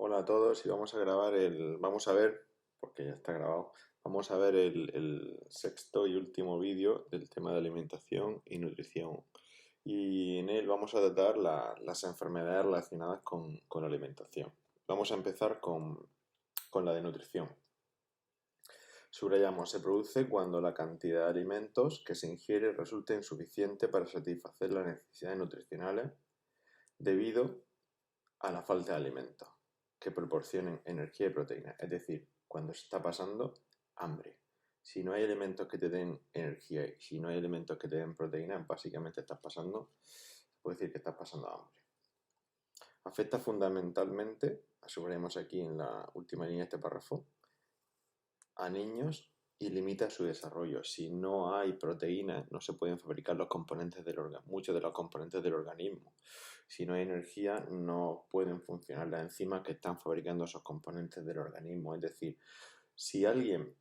Hola a todos y vamos a vamos a ver, porque ya está grabado, vamos a ver el sexto y último vídeo del tema de alimentación y nutrición. Y en él vamos a tratar las enfermedades relacionadas con la alimentación. Vamos a empezar con la de nutrición. Subrayamos, se produce cuando la cantidad de alimentos que se ingiere resulta insuficiente para satisfacer las necesidades nutricionales debido a la falta de alimentos que proporcionen energía y proteína. Es decir, cuando se está pasando hambre. Si no hay alimentos que te den energía y si no hay alimentos que te den proteína, básicamente puede decir que estás pasando hambre. Afecta fundamentalmente, subrayamos aquí en la última línea de este párrafo, a niños y limita su desarrollo. Si no hay proteínas, no se pueden fabricar muchos de los componentes del organismo. Si no hay energía, no pueden funcionar las enzimas que están fabricando esos componentes del organismo. Es decir, si alguien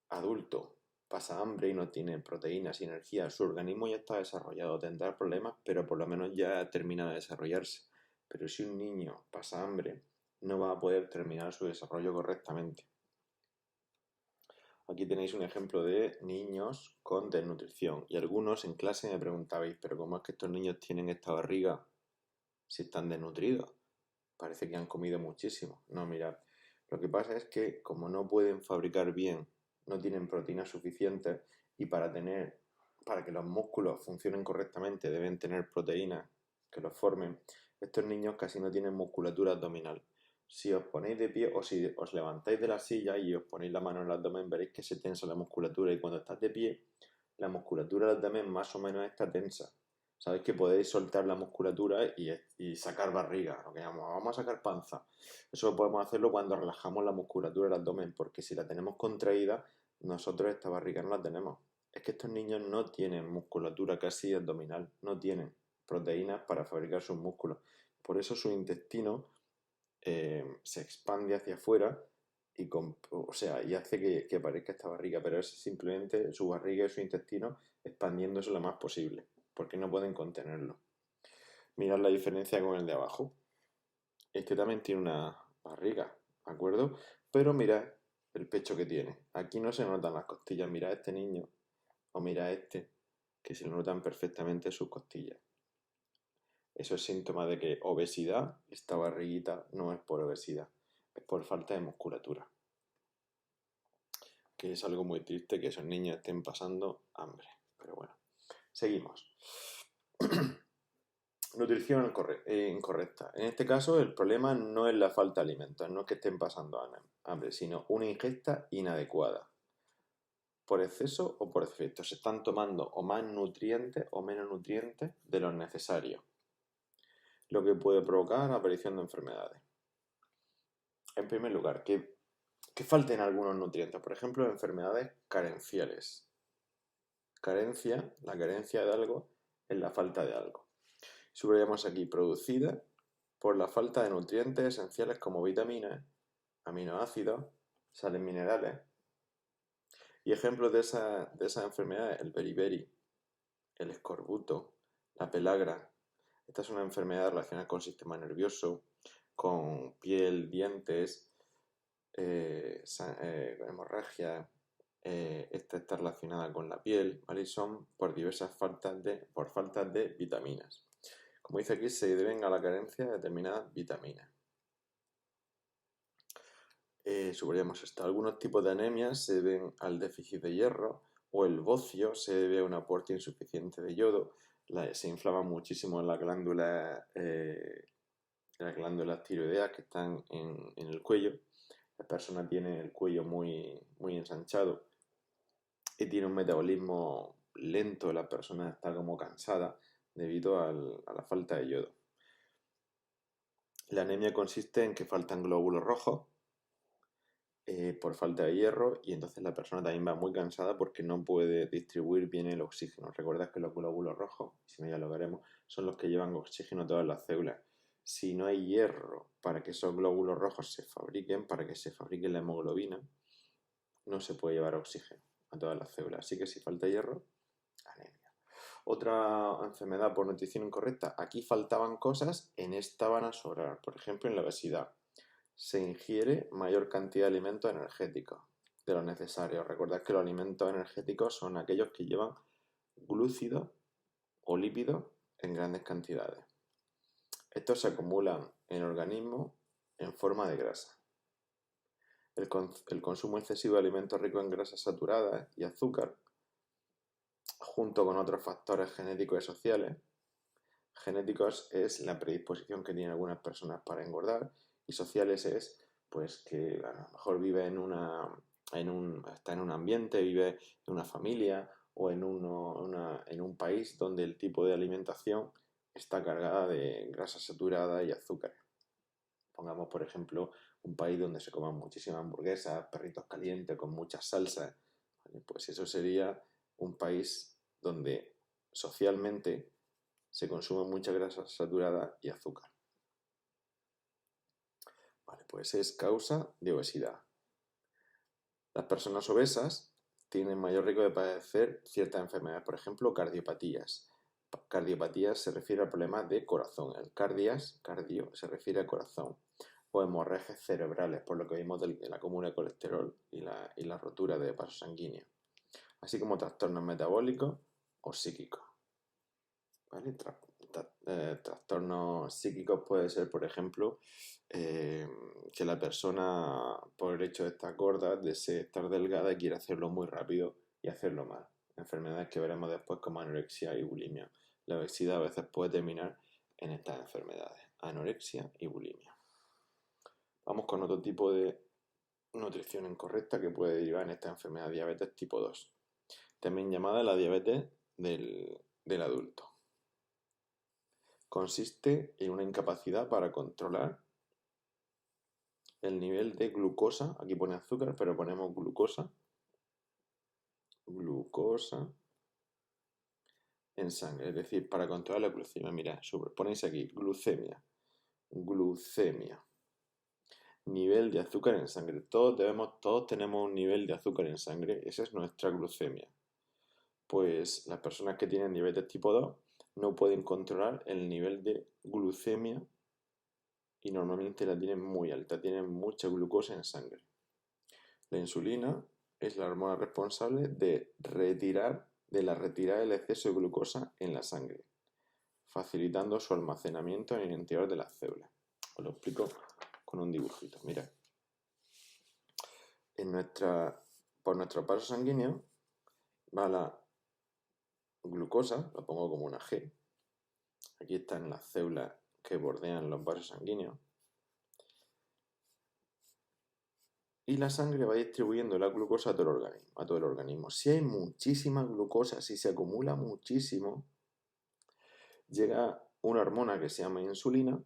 adulto pasa hambre y no tiene proteínas y energía, su organismo ya está desarrollado, tendrá problemas, pero por lo menos ya termina de desarrollarse. Pero si un niño pasa hambre, no va a poder terminar su desarrollo correctamente. Aquí tenéis un ejemplo de niños con desnutrición. Y algunos en clase me preguntabais, pero ¿cómo es que estos niños tienen esta barriga si están desnutridos? Parece que han comido muchísimo. No, mirad. Lo que pasa es que como no pueden fabricar bien, no tienen proteínas suficientes y para que los músculos funcionen correctamente deben tener proteínas que los formen. Estos niños casi no tienen musculatura abdominal. Si os ponéis de pie o si os levantáis de la silla y os ponéis la mano en el abdomen, veréis que se tensa la musculatura y cuando estás de pie, la musculatura del abdomen más o menos está tensa. Sabéis que podéis soltar la musculatura y sacar barriga, lo que vamos a sacar panza. Eso podemos hacerlo cuando relajamos la musculatura del abdomen, porque si la tenemos contraída, nosotros esta barriga no la tenemos. Es que estos niños no tienen musculatura casi abdominal, no tienen proteínas para fabricar sus músculos. Por eso su intestino se expande hacia afuera y hace que aparezca esta barriga, pero es simplemente su barriga y su intestino expandiéndose lo más posible, porque no pueden contenerlo. Mirad la diferencia con el de abajo. Este también tiene una barriga, ¿de acuerdo? Pero mirad el pecho que tiene. Aquí no se notan las costillas. Mirad a este niño o mirad a este, que se le notan perfectamente sus costillas. Eso es síntoma de que obesidad, esta barriguita no es por obesidad, es por falta de musculatura. Que es algo muy triste que esos niños estén pasando hambre. Pero bueno, seguimos. Nutrición incorrecta. En este caso, el problema no es la falta de alimentos, no es que estén pasando hambre, sino una ingesta inadecuada. Por exceso o por defecto. Se están tomando o más nutrientes o menos nutrientes de los necesarios, lo que puede provocar la aparición de enfermedades. En primer lugar, que falten algunos nutrientes, por ejemplo, enfermedades carenciales. La carencia de algo es la falta de algo. Subrayamos aquí, producida por la falta de nutrientes esenciales como vitaminas, aminoácidos, sales minerales. Y ejemplos de esas enfermedades, el beriberi, el escorbuto, la pelagra. Esta es una enfermedad relacionada con el sistema nervioso, con piel, dientes, hemorragia. Esta está relacionada con la piel, ¿vale? Y son por faltas de vitaminas. Como dice aquí, se deben a la carencia de determinadas vitaminas. Subrayamos esto. Algunos tipos de anemias se deben al déficit de hierro o el bocio se debe a un aporte insuficiente de yodo. Se inflama muchísimo en las glándulas tiroideas que están en el cuello. La persona tiene el cuello muy, muy ensanchado y tiene un metabolismo lento. La persona está como cansada debido a la falta de yodo. La anemia consiste en que faltan glóbulos rojos por falta de hierro y entonces la persona también va muy cansada porque no puede distribuir bien el oxígeno. Recordad que los glóbulos rojos, si no ya lo veremos, son los que llevan oxígeno a todas las células. Si no hay hierro para que esos glóbulos rojos se fabriquen, para que se fabrique la hemoglobina, no se puede llevar oxígeno a todas las células. Así que si falta hierro, anemia. Otra enfermedad por nutrición incorrecta. Aquí faltaban cosas, en esta van a sobrar. Por ejemplo, en la obesidad. se ingiere mayor cantidad de alimentos energéticos de lo necesario. Recordad que los alimentos energéticos son aquellos que llevan glúcidos o lípidos en grandes cantidades. Estos se acumulan en el organismo en forma de grasa. El consumo excesivo de alimentos ricos en grasas saturadas y azúcar, junto con otros factores genéticos y sociales. Genéticos es la predisposición que tienen algunas personas para engordar, y sociales es pues que a lo mejor vive está en un ambiente, vive en una familia o en un país donde el tipo de alimentación está cargada de grasa saturada y azúcares. Pongamos, por ejemplo, un país donde se coman muchísimas hamburguesas, perritos calientes con muchas salsas. Pues eso sería un país donde socialmente se consume mucha grasa saturada y azúcar. Vale, pues es causa de obesidad. Las personas obesas tienen mayor riesgo de padecer ciertas enfermedades, por ejemplo, cardiopatías. Cardiopatías se refiere a problemas de corazón. El cardio se refiere a corazón. O hemorragias cerebrales, por lo que vimos de la acúmulo de colesterol y la rotura de vasos sanguíneos. Así como trastornos metabólicos o psíquicos. ¿Vale? Trastornos psíquicos puede ser, por ejemplo, que la persona, por el hecho de estar gorda, desee estar delgada y quiere hacerlo muy rápido y hacerlo mal. Enfermedades que veremos después como anorexia y bulimia. La obesidad a veces puede terminar en estas enfermedades, anorexia y bulimia. Vamos con otro tipo de nutrición incorrecta que puede derivar en esta enfermedad, diabetes tipo 2, también llamada la diabetes del adulto. Consiste en una incapacidad para controlar el nivel de glucosa, aquí pone azúcar, pero ponemos glucosa en sangre, es decir, para controlar la glucemia. Mira, ponéis aquí, glucemia, nivel de azúcar en sangre. Todos tenemos un nivel de azúcar en sangre, esa es nuestra glucemia. Pues las personas que tienen diabetes tipo 2 no pueden controlar el nivel de glucemia y normalmente la tienen muy alta, tienen mucha glucosa en sangre. La insulina es la hormona responsable de la retirada del exceso de glucosa en la sangre, facilitando su almacenamiento en el interior de las células. Os lo explico con un dibujito. Mirad. Por nuestro vaso sanguíneo va la glucosa, lo pongo como una G. Aquí están las células que bordean los vasos sanguíneos. Y la sangre va distribuyendo la glucosa a todo el organismo. Si hay muchísima glucosa, si se acumula muchísimo, llega una hormona que se llama insulina,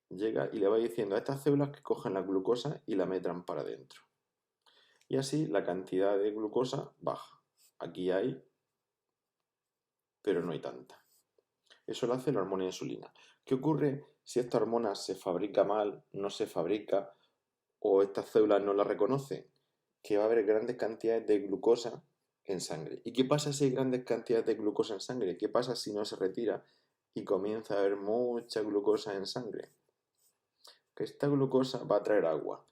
llega y le va diciendo a estas células que cojan la glucosa y la metan para adentro. Y así la cantidad de glucosa baja. Aquí hay, pero no hay tanta. Eso lo hace la hormona insulina. ¿Qué ocurre si esta hormona se fabrica mal, no se fabrica o estas células no la reconocen? Que va a haber grandes cantidades de glucosa en sangre. ¿Y qué pasa si hay grandes cantidades de glucosa en sangre? ¿Qué pasa si no se retira y comienza a haber mucha glucosa en sangre? Que esta glucosa va a traer agua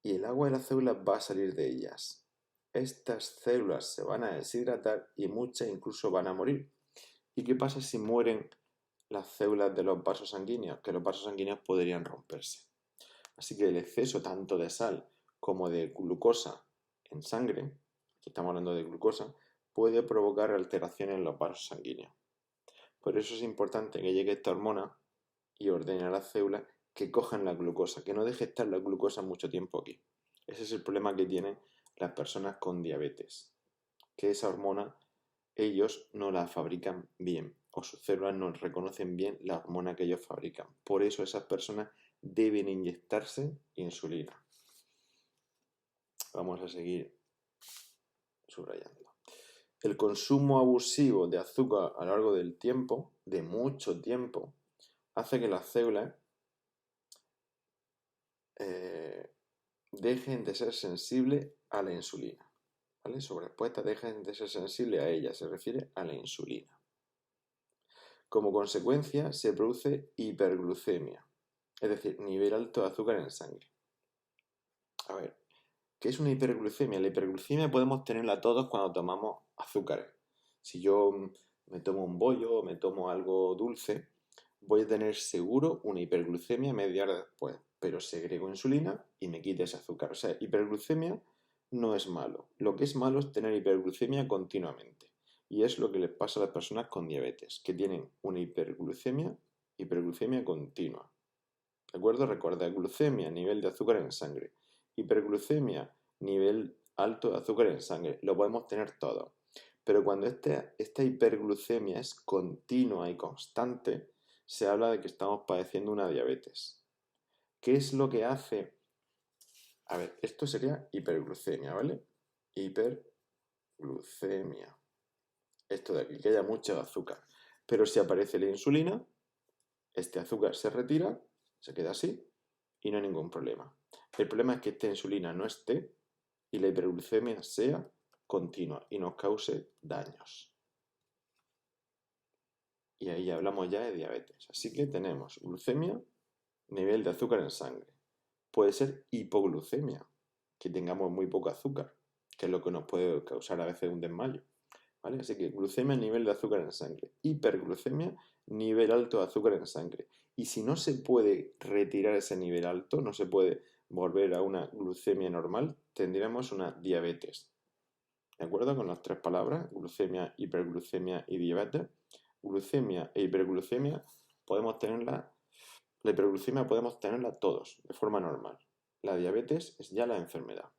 y el agua de las células va a salir de ellas. Estas células se van a deshidratar y muchas incluso van a morir. ¿Y qué pasa si mueren las células de los vasos sanguíneos? Que los vasos sanguíneos podrían romperse. Así que el exceso tanto de sal como de glucosa en sangre, aquí estamos hablando de glucosa, puede provocar alteraciones en los vasos sanguíneos. Por eso es importante que llegue esta hormona y ordene a las células que cojan la glucosa, que no deje estar la glucosa mucho tiempo aquí. Ese es el problema que tienen las personas con diabetes, que esa hormona ellos no la fabrican bien o sus células no reconocen bien la hormona que ellos fabrican. Por eso esas personas deben inyectarse insulina. Vamos a seguir subrayando. El consumo abusivo de azúcar a lo largo del tiempo, de mucho tiempo, hace que las células dejen de ser sensibles a la insulina. ¿Vale? Su respuesta dejen de ser sensibles a ella, se refiere a la insulina. Como consecuencia se produce hiperglucemia. Es decir, nivel alto de azúcar en sangre. A ver, ¿qué es una hiperglucemia? La hiperglucemia podemos tenerla todos cuando tomamos azúcares. Si yo me tomo un bollo o me tomo algo dulce, voy a tener seguro una hiperglucemia media hora después, pero segrego insulina y me quita ese azúcar. O sea, hiperglucemia no es malo. Lo que es malo es tener hiperglucemia continuamente. Y es lo que les pasa a las personas con diabetes, que tienen una hiperglucemia continua. ¿De acuerdo? Recuerda, glucemia, nivel de azúcar en sangre. Hiperglucemia, nivel alto de azúcar en sangre. Lo podemos tener todo. Pero cuando esta hiperglucemia es continua y constante, se habla de que estamos padeciendo una diabetes. ¿Qué es lo que hace? A ver, esto sería hiperglucemia, ¿vale? Hiperglucemia. Esto de aquí, que haya mucho azúcar. Pero si aparece la insulina, este azúcar se retira, se queda así y no hay ningún problema. El problema es que esta insulina no esté y la hiperglucemia sea continua y nos cause daños. Y ahí hablamos ya de diabetes. Así que tenemos glucemia, nivel de azúcar en sangre. Puede ser hipoglucemia, que tengamos muy poco azúcar, que es lo que nos puede causar a veces un desmayo. ¿Vale? Así que glucemia, nivel de azúcar en sangre. Hiperglucemia, nivel alto de azúcar en sangre. Y si no se puede retirar ese nivel alto, no se puede volver a una glucemia normal, tendríamos una diabetes. ¿De acuerdo? Con las tres palabras, glucemia, hiperglucemia y diabetes. Glucemia e hiperglucemia podemos tenerla, la hiperglucemia podemos tenerla todos, de forma normal. La diabetes es ya la enfermedad.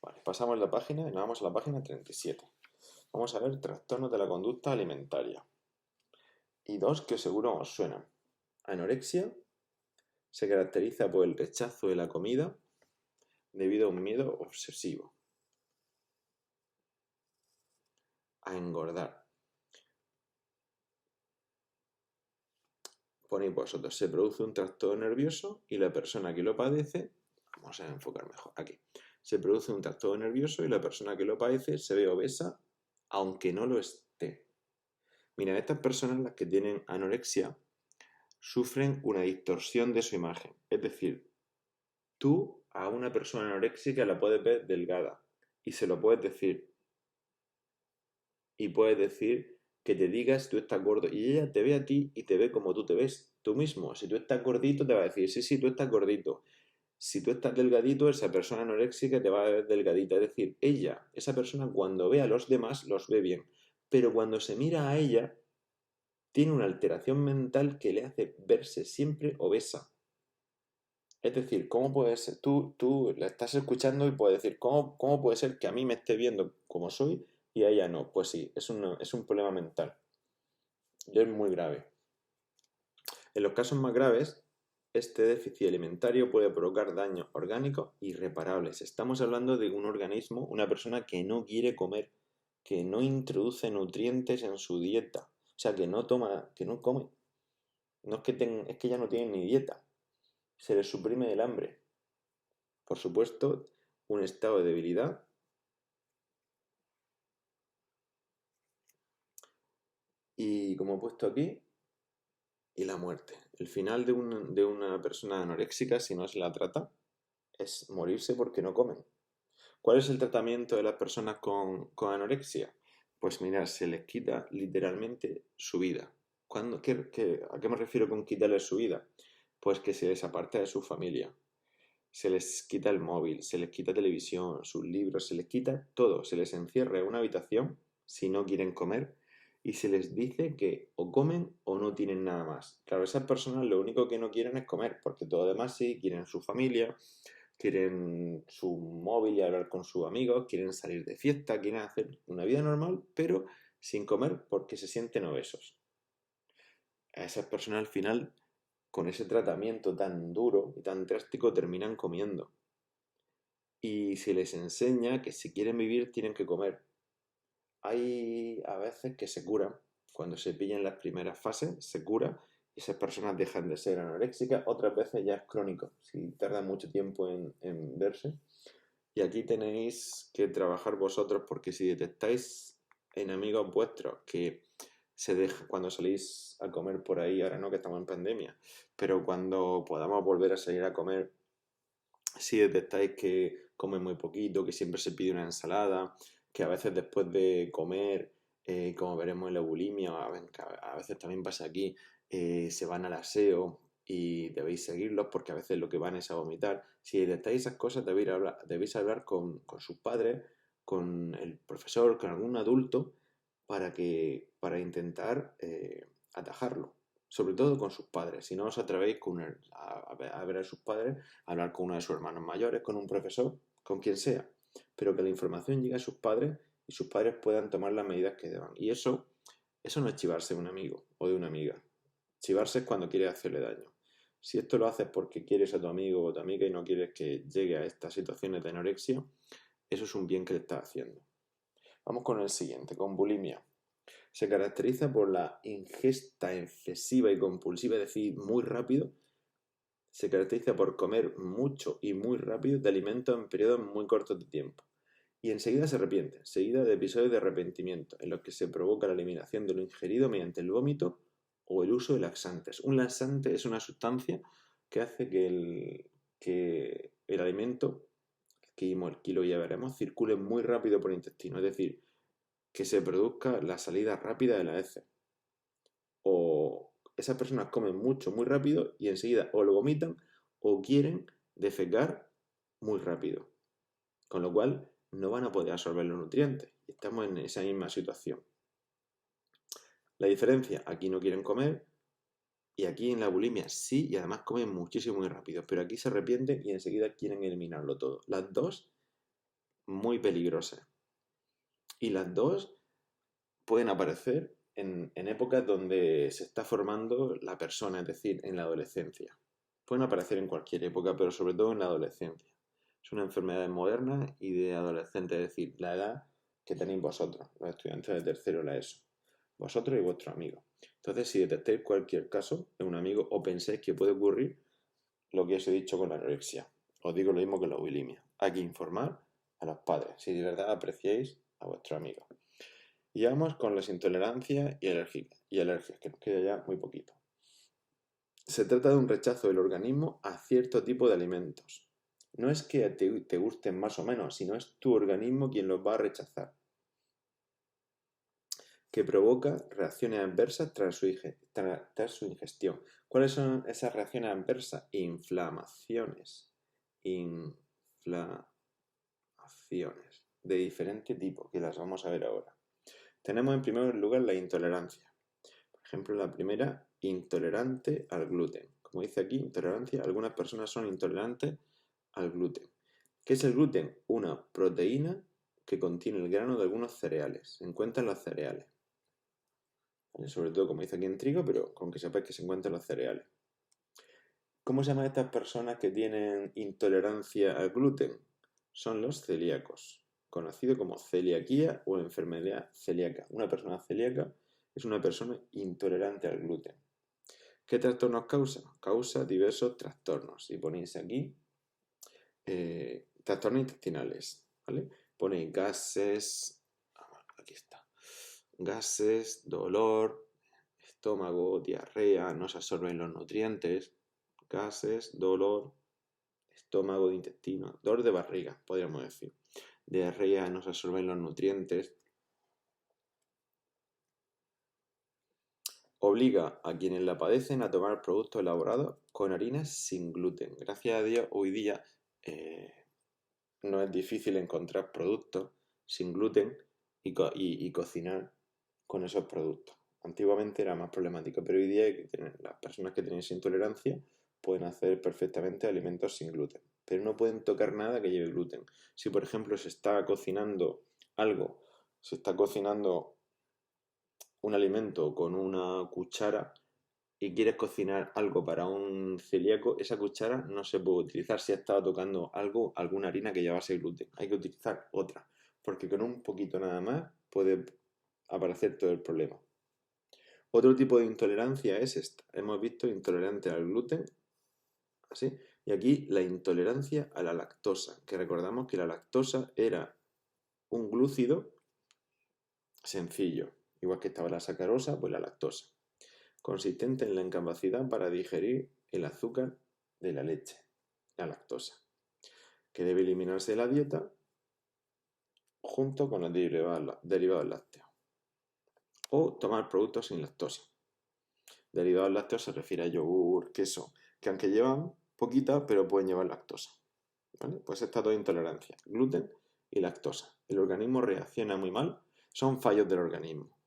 Vale, pasamos la página y nos vamos a la página 37. Vamos a ver trastornos de la conducta alimentaria. Y dos que seguro os suenan. Anorexia se caracteriza por el rechazo de la comida debido a un miedo obsesivo a engordar. Ponéis vosotros, se produce un trastorno nervioso y la persona que lo padece, vamos a enfocar mejor aquí, se produce un trastorno nervioso y la persona que lo padece se ve obesa aunque no lo esté. Mira, estas personas, las que tienen anorexia, sufren una distorsión de su imagen. Es decir, tú a una persona anoréxica la puedes ver delgada y se lo puedes decir. Y puedes decir que te digas si tú estás gordo y ella te ve a ti y te ve como tú te ves tú mismo. Si tú estás gordito te va a decir, sí, sí, tú estás gordito. Si tú estás delgadito, esa persona anoréxica te va a ver delgadita. Es decir, ella, esa persona cuando ve a los demás los ve bien. Pero cuando se mira a ella, tiene una alteración mental que le hace verse siempre obesa. Es decir, ¿cómo puede ser? Tú la estás escuchando y puedes decir, ¿cómo puede ser que a mí me esté viendo como soy y a ella no? Pues sí, es un problema mental. Y es muy grave. En los casos más graves, este déficit alimentario puede provocar daños orgánicos irreparables. Estamos hablando de un organismo, una persona que no quiere comer, que no introduce nutrientes en su dieta. O sea, que no toma, que no come. No es que es que ya no tienen ni dieta. Se les suprime el hambre. Por supuesto, un estado de debilidad y, como he puesto aquí, y la muerte. El final de una persona anoréxica, si no se la trata, es morirse porque no comen. ¿Cuál es el tratamiento de las personas con anorexia? Pues mirad, se les quita literalmente su vida. ¿A qué me refiero con quitarles su vida? Pues que se les aparta de su familia. Se les quita el móvil, se les quita televisión, sus libros, se les quita todo. Se les encierra en una habitación si no quieren comer y se les dice que o comen o no tienen nada más. Claro, esas personas lo único que no quieren es comer, porque todo demás sí, quieren su familia, quieren su móvil y hablar con sus amigos, quieren salir de fiesta, quieren hacer una vida normal, pero sin comer porque se sienten obesos. A esas personas al final, con ese tratamiento tan duro y tan drástico, terminan comiendo. Y se les enseña que si quieren vivir tienen que comer. Hay a veces que se curan, cuando se pillan las primeras fases, se cura y esas personas dejan de ser anoréxicas, otras veces ya es crónico, si tarda mucho tiempo en verse. Y aquí tenéis que trabajar vosotros porque si detectáis en amigos vuestros que se deja cuando salís a comer por ahí, ahora no que estamos en pandemia, pero cuando podamos volver a salir a comer, si detectáis que come muy poquito, que siempre se pide una ensalada, que a veces después de comer, como veremos en la bulimia, a veces también pasa aquí, se van al aseo y debéis seguirlos porque a veces lo que van es a vomitar. Si detectáis esas cosas, debéis hablar con sus padres, con el profesor, con algún adulto, para intentar atajarlo. Sobre todo con sus padres. Si no os atrevéis a ver a sus padres, a hablar con uno de sus hermanos mayores, con un profesor, con quien sea. Pero que la información llegue a sus padres y sus padres puedan tomar las medidas que deban. Y eso no es chivarse de un amigo o de una amiga. Chivarse es cuando quieres hacerle daño. Si esto lo haces porque quieres a tu amigo o tu amiga y no quieres que llegue a estas situaciones de anorexia, eso es un bien que le estás haciendo. Vamos con el siguiente, con bulimia. Se caracteriza por la ingesta excesiva y compulsiva, es decir, muy rápido. Se caracteriza por comer mucho y muy rápido de alimentos en periodos muy cortos de tiempo. Y enseguida se arrepiente, seguida de episodios de arrepentimiento, en los que se provoca la eliminación de lo ingerido mediante el vómito o el uso de laxantes. Un laxante es una sustancia que hace que el alimento, que aquí lo ya veremos, circule muy rápido por el intestino. Es decir, que se produzca la salida rápida de la heces. O esas personas comen mucho, muy rápido y enseguida o lo vomitan o quieren defecar muy rápido. Con lo cual no van a poder absorber los nutrientes. Estamos en esa misma situación. La diferencia, aquí no quieren comer y aquí en la bulimia sí y además comen muchísimo muy rápido. Pero aquí se arrepienten y enseguida quieren eliminarlo todo. Las dos muy peligrosas. Y las dos pueden aparecer en épocas donde se está formando la persona, es decir, en la adolescencia. Pueden aparecer en cualquier época, pero sobre todo en la adolescencia. Es una enfermedad moderna y de adolescente, es decir, la edad que tenéis vosotros, los estudiantes de tercero de la ESO. Vosotros y vuestro amigo. Entonces, si detectáis cualquier caso en un amigo o pensáis que puede ocurrir lo que os he dicho con la anorexia, os digo lo mismo que la bulimia. Hay que informar a los padres si de verdad apreciáis a vuestro amigo. Y vamos con las intolerancias y alergias, que nos queda ya muy poquito. Se trata de un rechazo del organismo a cierto tipo de alimentos. No es que te gusten más o menos, sino es tu organismo quien los va a rechazar. Que provoca reacciones adversas tras su ingestión. ¿Cuáles son esas reacciones adversas? Inflamaciones. Inflamaciones de diferente tipo, que las vamos a ver ahora. Tenemos en primer lugar la intolerancia. Por ejemplo, la primera, intolerante al gluten. Como dice aquí, intolerancia, algunas personas son intolerantes al gluten. ¿Qué es el gluten? Una proteína que contiene el grano de algunos cereales. Se encuentra en los cereales. ¿Vale? Sobre todo, como dice aquí en trigo, pero con que sepáis que se encuentran en los cereales. ¿Cómo se llaman estas personas que tienen intolerancia al gluten? Son los celíacos, conocido como celiaquía o enfermedad celíaca. Una persona celíaca es una persona intolerante al gluten. ¿Qué trastornos causa? Causa diversos trastornos. Si ponéis aquí, trastornos intestinales, ¿vale? Ponéis gases, aquí está, gases, dolor, estómago, diarrea, no se absorben los nutrientes, gases, dolor, estómago, de intestino, dolor de barriga, podríamos decir. Diarrea, no se absorben los nutrientes. Obliga a quienes la padecen a tomar productos elaborados con harinas sin gluten. Gracias a Dios, hoy día no es difícil encontrar productos sin gluten y cocinar con esos productos. Antiguamente era más problemático, pero hoy día las personas que tienen intolerancia pueden hacer perfectamente alimentos sin gluten, pero no pueden tocar nada que lleve gluten. Si por ejemplo se está cocinando algo, se está cocinando un alimento con una cuchara y quieres cocinar algo para un celíaco, esa cuchara no se puede utilizar si ha estado tocando alguna harina que llevase gluten. Hay que utilizar otra, porque con un poquito nada más puede aparecer todo el problema. Otro tipo de intolerancia es esta. Hemos visto intolerante al gluten, así, y aquí la intolerancia a la lactosa, que recordamos que la lactosa era un glúcido sencillo, igual que estaba la sacarosa, pues la lactosa, consistente en la incapacidad para digerir el azúcar de la leche, la lactosa, que debe eliminarse de la dieta junto con los derivados lácteos. O tomar productos sin lactosa. Derivados lácteos se refiere a yogur, queso, que aunque llevan poquita, pero pueden llevar lactosa. ¿Vale? Pues está toda intolerancia, gluten y lactosa. El organismo reacciona muy mal, son fallos del organismo.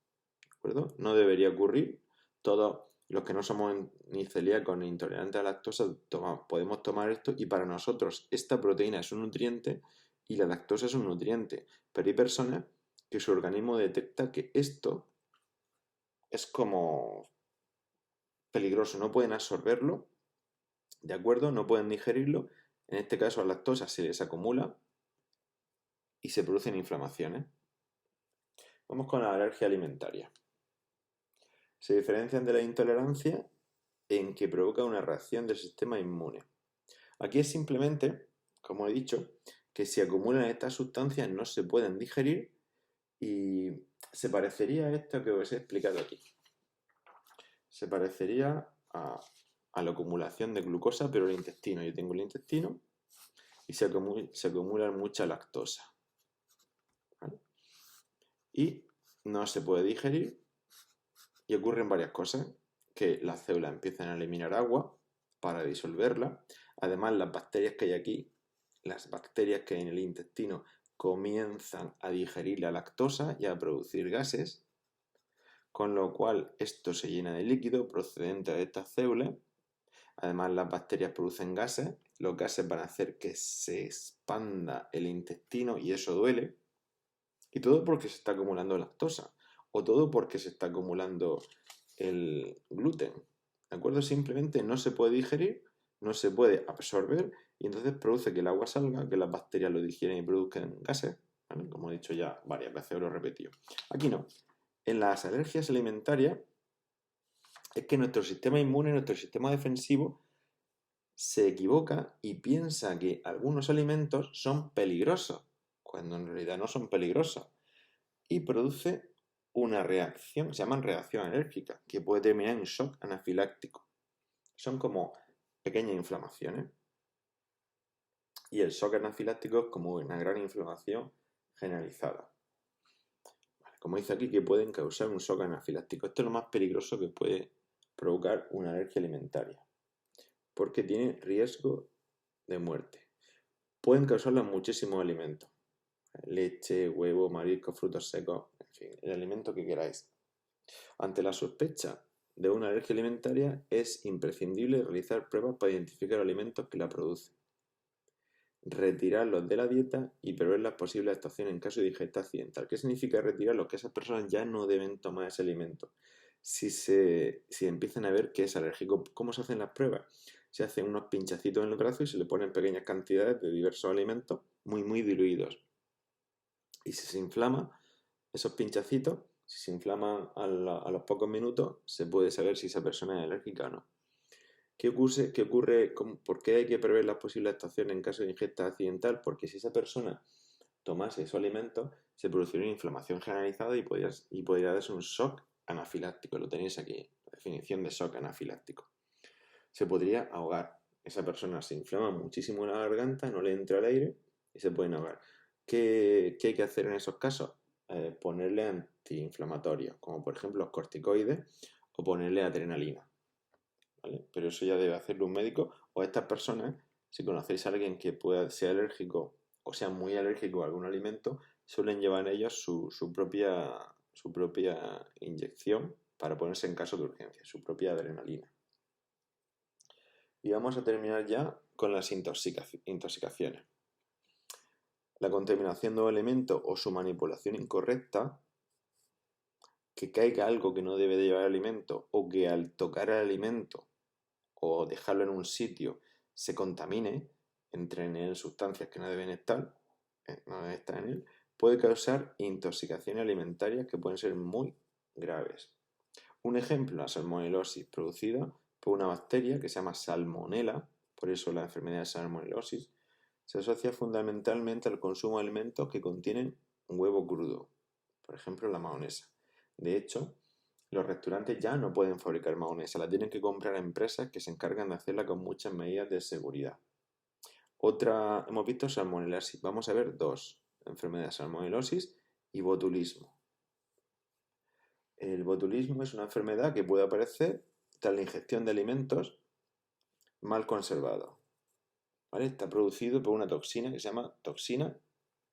¿De acuerdo? No debería ocurrir. Todos los que no somos ni celíacos ni intolerantes a la lactosa podemos tomar esto, y para nosotros esta proteína es un nutriente y la lactosa es un nutriente. Pero hay personas que su organismo detecta que esto es como peligroso, no pueden absorberlo, ¿de acuerdo? No pueden digerirlo. En este caso la lactosa se les acumula y se producen inflamaciones. Vamos con la alergia alimentaria. Se diferencian de la intolerancia en que provoca una reacción del sistema inmune. Aquí es simplemente, como he dicho, que si acumulan estas sustancias no se pueden digerir, y se parecería a esto que os he explicado aquí. Se parecería a la acumulación de glucosa, pero en el intestino. Yo tengo el intestino y se acumula mucha lactosa, ¿vale? Y no se puede digerir y ocurren varias cosas, que las células empiezan a eliminar agua para disolverla. Además, las bacterias que hay aquí, las bacterias que hay en el intestino, comienzan a digerir la lactosa y a producir gases, con lo cual esto se llena de líquido procedente de estas células. Además, las bacterias producen gases, los gases van a hacer que se expanda el intestino y eso duele. Y todo porque se está acumulando lactosa, o todo porque se está acumulando el gluten, ¿de acuerdo? Simplemente no se puede digerir, no se puede absorber, y entonces produce que el agua salga, que las bacterias lo digieren y produzcan gases, ¿vale? Como he dicho ya varias veces, os lo he repetido. Aquí no. En las alergias alimentarias es que nuestro sistema inmune, nuestro sistema defensivo, se equivoca y piensa que algunos alimentos son peligrosos, cuando en realidad no son peligrosos, y produce una reacción, se llaman reacción alérgica, que puede terminar en shock anafiláctico. Son como pequeñas inflamaciones, y el shock anafiláctico es como una gran inflamación generalizada. Vale, como dice aquí, que pueden causar un shock anafiláctico. Esto es lo más peligroso que puede provocar una alergia alimentaria, porque tiene riesgo de muerte. Pueden causarla en muchísimos alimentos: leche, huevo, mariscos, frutos secos, en fin, el alimento que queráis. Ante la sospecha de una alergia alimentaria es imprescindible realizar pruebas para identificar alimentos que la producen, retirarlos de la dieta y prever las posibles actuaciones en caso de ingesta accidental. ¿Qué significa retirarlos? Que esas personas ya no deben tomar ese alimento si empiezan a ver que es alérgico. ¿Cómo se hacen las pruebas? Se hacen unos pinchacitos en el brazo y se le ponen pequeñas cantidades de diversos alimentos muy diluidos. Y si se inflama esos pinchacitos, si se inflaman a los pocos minutos, se puede saber si esa persona es alérgica o no. ¿Qué ocurre? ¿Por qué hay que prever las posibles actuaciones en caso de ingesta accidental? Porque si esa persona tomase esos alimentos, se produciría una inflamación generalizada y podría darse un shock anafiláctico. Lo tenéis aquí, la definición de shock anafiláctico. Se podría ahogar. Esa persona se inflama muchísimo la garganta, no le entra el aire y se pueden ahogar. ¿Qué hay que hacer en esos casos? Ponerle antiinflamatorios, como por ejemplo los corticoides, o ponerle adrenalina, ¿vale? Pero eso ya debe hacerlo un médico, o estas personas, si conocéis a alguien que pueda ser alérgico o sea muy alérgico a algún alimento, suelen llevar ellos su propia inyección para ponerse en caso de urgencia, su propia adrenalina. Y vamos a terminar ya con las intoxicaciones. La contaminación de un alimento o su manipulación incorrecta, que caiga algo que no debe de llevar el alimento, o que al tocar el alimento o dejarlo en un sitio se contamine, entren en él sustancias que no deben estar en él, puede causar intoxicaciones alimentarias que pueden ser muy graves. Un ejemplo, la salmonelosis, producida por una bacteria que se llama salmonela, por eso la enfermedad de salmonelosis, se asocia fundamentalmente al consumo de alimentos que contienen huevo crudo, por ejemplo la mayonesa. De hecho, Los restaurantes ya no pueden fabricar mayonesa, la tienen que comprar a empresas que se encargan de hacerla con muchas medidas de seguridad. Otra, hemos visto salmonelosis. Vamos a ver dos enfermedades, salmonelosis y botulismo. El botulismo es una enfermedad que puede aparecer tras la ingestión de alimentos mal conservados. ¿Vale? Está producido por una toxina que se llama toxina,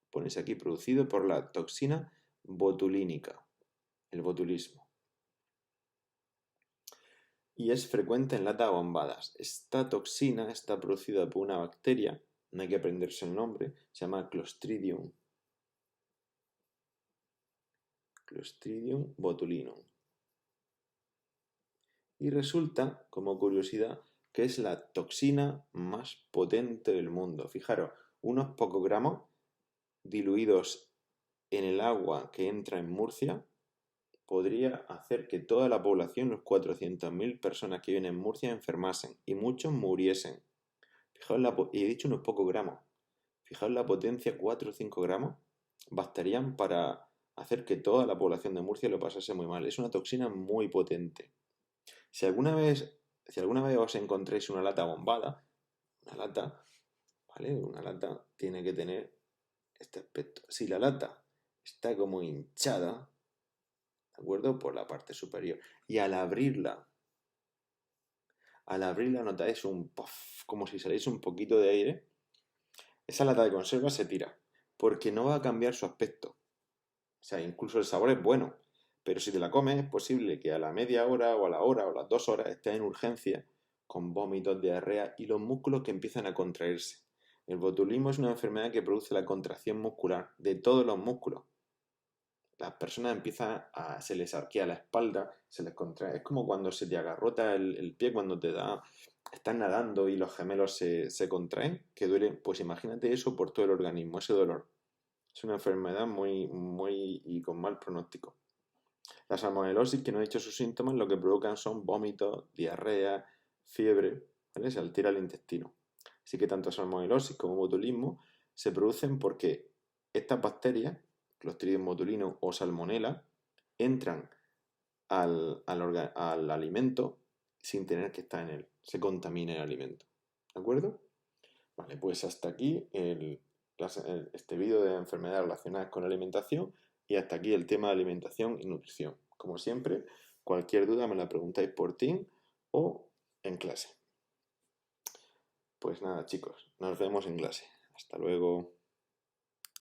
ponéis aquí, producido por la toxina botulínica, el botulismo. Y es frecuente en latas bombadas. Esta toxina está producida por una bacteria, no hay que aprenderse el nombre, se llama Clostridium botulinum. Y resulta, como curiosidad, que es la toxina más potente del mundo. Fijaros, unos pocos gramos diluidos en el agua que entra en Murcia podría hacer que toda la población, los 400.000 personas que viven en Murcia, enfermasen y muchos muriesen. Fijaos y he dicho unos pocos gramos. Fijaos la potencia, 4 o 5 gramos bastarían para hacer que toda la población de Murcia lo pasase muy mal. Es una toxina muy potente. Si alguna vez os encontréis una lata bombada, una lata, ¿vale? Una lata tiene que tener este aspecto. Si la lata está como hinchada, ¿de acuerdo? Por la parte superior. Y al abrirla notáis un puff, como si saliese un poquito de aire. Esa lata de conserva se tira, porque no va a cambiar su aspecto. O sea, incluso el sabor es bueno, pero si te la comes es posible que a la media hora o a la hora o a las 2 horas estés en urgencia con vómitos, diarrea y los músculos que empiezan a contraerse. El botulismo es una enfermedad que produce la contracción muscular de todos los músculos. Las personas se les arquea la espalda, se les contrae. Es como cuando se te agarrota el pie cuando estás nadando y los gemelos se contraen, que duele. Pues imagínate eso por todo el organismo, ese dolor. Es una enfermedad muy y con mal pronóstico. La salmonelosis, que no he dicho sus síntomas, lo que provocan son vómitos, diarrea, fiebre, ¿vale? Se altera el intestino. Así que tanto salmonelosis como botulismo se producen porque estas bacterias, Clostridium botulinum o salmonella, entran al alimento sin tener que estar en él. Se contamina el alimento. ¿De acuerdo? Vale, pues hasta aquí este vídeo de enfermedades relacionadas con la alimentación y hasta aquí el tema de alimentación y nutrición. Como siempre, cualquier duda me la preguntáis por Teams o en clase. Pues nada, chicos, nos vemos en clase. Hasta luego.